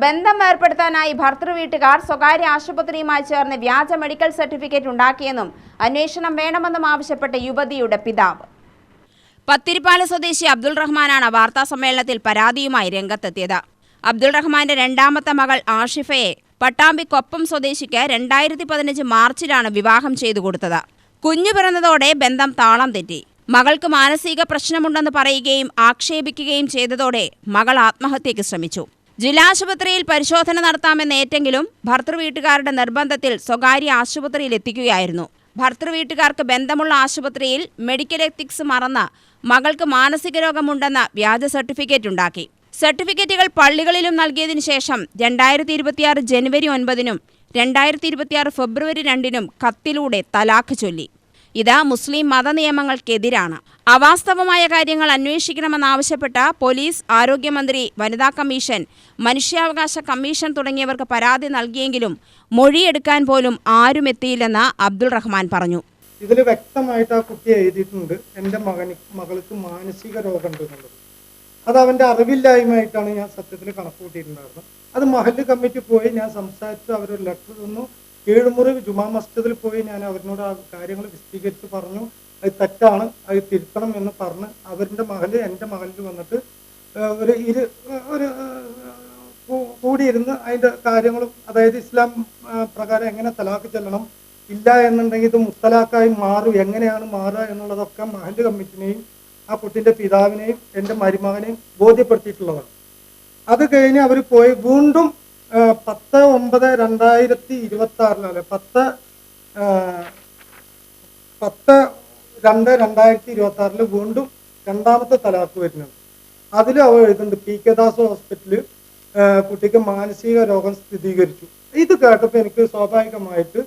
ബന്ധം ഏർപ്പെടുത്താനായി ഭർതൃവീട്ടുകാർ സ്വകാര്യ ആശുപത്രിയുമായി ചേർന്ന് വ്യാജ മെഡിക്കൽ സർട്ടിഫിക്കറ്റ് ഉണ്ടാക്കിയെന്നും അന്വേഷണം വേണമെന്നും ആവശ്യപ്പെട്ട യുവതിയുടെ പിതാവ്. പത്തിരിപ്പാല സ്വദേശി അബ്ദുൾ റഹ്മാനാണ് വാർത്താസമ്മേളനത്തിൽ പരാതിയുമായി രംഗത്തെത്തിയത്. അബ്ദുൾ റഹ്മാന്റെ രണ്ടാമത്തെ മകൾ ആഷിഫയെ പട്ടാമ്പി കൊപ്പം സ്വദേശിക്ക് 2015 മാർച്ചിലാണ് വിവാഹം ചെയ്തു കൊടുത്തത്. കുഞ്ഞു പിറന്നതോടെ ബന്ധം താളം തെറ്റി. മകൾക്ക് മാനസിക പ്രശ്നമുണ്ടെന്ന് പറയുകയും ആക്ഷേപിക്കുകയും ചെയ്തതോടെ മകൾ ആത്മഹത്യയ്ക്ക് ശ്രമിച്ചു. ജില്ലാ ആശുപത്രിയിൽ പരിശോധന നടത്താമെന്ന് ഏറ്റെങ്കിലും ഭർതൃവീട്ടുകാരുടെ നിർബന്ധത്തിൽ സ്വകാര്യ ആശുപത്രിയിൽ എത്തിക്കുകയായിരുന്നു. ഭർതൃവീട്ടുകാർക്ക് ബന്ധമുള്ള ആശുപത്രിയിൽ മെഡിക്കൽ എത്തിക്സ് മറന്ന് മകൾക്ക് മാനസിക രോഗമുണ്ടെന്ന വ്യാജ സർട്ടിഫിക്കറ്റ് ഉണ്ടാക്കി. സർട്ടിഫിക്കറ്റുകൾ പള്ളികളിലും നൽകിയതിനു ശേഷം 2026 ജനുവരി 9-നും 2026 ഫെബ്രുവരി 2-നും കത്തിലൂടെ തലാഖ് ചൊല്ലി. ഇത് മുസ്ലിം മതനിയമങ്ങൾക്കെതിരാണ്. അവാസ്തവമായ കാര്യങ്ങൾ അന്വേഷിക്കണമെന്നാവശ്യപ്പെട്ട പോലീസ്, ആരോഗ്യമന്ത്രി, വനിതാ കമ്മീഷൻ, മനുഷ്യാവകാശ കമ്മീഷൻ തുടങ്ങിയവർക്ക് പരാതി നൽകിയെങ്കിലും മൊഴിയെടുക്കാൻ പോലും ആരും എത്തിയില്ലെന്ന് അബ്ദുൾ റഹ്മാൻ പറഞ്ഞു. ഇതിൽ വ്യക്തമായിട്ട് ആ കുട്ടി എഴുതിയിട്ടുണ്ട്, എൻ്റെ മകൾക്ക് മാനസിക രോഗമുണ്ടെന്നുള്ളത്. അത് അവൻ്റെ അറിവില്ലായ്മയായിട്ടാണ് ഞാൻ സത്യത്തിൽ കണക്ക് കൂട്ടിയിട്ടുണ്ടായിരുന്നത്. അത് മഹല്ല് കമ്മിറ്റി പോയി ഞാൻ സംസാരിച്ചു, അവരൊരു ലെറ്റർ തന്നു. കീഴുമുറി ജുമാ മസ്ജിദിൽ പോയി ഞാൻ അവരിനോട് ആ കാര്യങ്ങൾ വിശദീകരിച്ച് പറഞ്ഞു, അത് തെറ്റാണ്, അത് തിരുത്തണം എന്ന് പറഞ്ഞ് അവരുടെ മഹല് എൻ്റെ മഹലിൽ വന്നിട്ട് ഒരു കൂടിയിരുന്ന് അതിൻ്റെ കാര്യങ്ങളും, അതായത് ഇസ്ലാം പ്രകാരം എങ്ങനെ തലാഖ് ചെല്ലണം, ഇല്ല എന്നുണ്ടെങ്കിൽ ഇത് മുത്തലാഖായി മാറും, എങ്ങനെയാണ് മാറുക എന്നുള്ളതൊക്കെ മഹല്ല് കമ്മിറ്റിനെയും ആ കുട്ടിൻ്റെ പിതാവിനെയും എൻ്റെ മരുമകനെയും ബോധ്യപ്പെടുത്തിയിട്ടുള്ളതാണ്. അത് കഴിഞ്ഞ് അവർ പോയി വീണ്ടും 10/9/2026 10/2/2026 വീണ്ടും രണ്ടാമത്തെ തലാഖ് വരുന്നുണ്ട്. അതിൽ അവർ എഴുതുന്നുണ്ട്, PK ദാസ് ഹോസ്പിറ്റലിൽ കുട്ടിക്ക് മാനസിക രോഗം സ്ഥിരീകരിച്ചു. ഇത് കേട്ടപ്പോൾ എനിക്ക് സ്വാഭാവികമായിട്ട്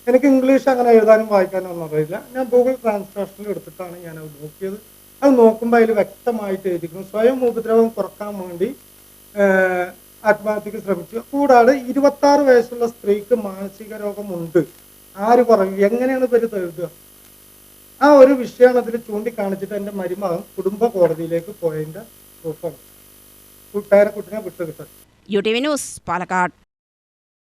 എനിക്ക് ഇംഗ്ലീഷ് അങ്ങനെ എഴുതാനും വായിക്കാനും ഒന്നും അറിയില്ല. ഞാൻ ഗൂഗിൾ ട്രാൻസ്ലേഷനിൽ എടുത്തിട്ടാണ് ഞാനത് നോക്കിയത്. അത് നോക്കുമ്പോൾ അതിൽ വ്യക്തമായിട്ട് എഴുതിക്കുന്നു, സ്വയം ഉപദ്രവം കുറക്കാൻ വേണ്ടി ആത്മഹത്യക്ക് ശ്രമിച്ചു. കൂടാതെ 26 വയസ്സുള്ള സ്ത്രീക്ക് മാനസിക രോഗമുണ്ട്, ആര് പറയും, എങ്ങനെയാണ് ഇവർ എഴുതുക? ആ ഒരു വിഷയമാണ് അതിൽ ചൂണ്ടിക്കാണിച്ചിട്ട് എൻ്റെ മരുമകൻ കുടുംബ കോടതിയിലേക്ക് പോയതിൻ്റെ പ്രൂഫാണ്. കുട്ടിനെ വിട്ടുകിട്ടാൻ. UTV news, Palakkad.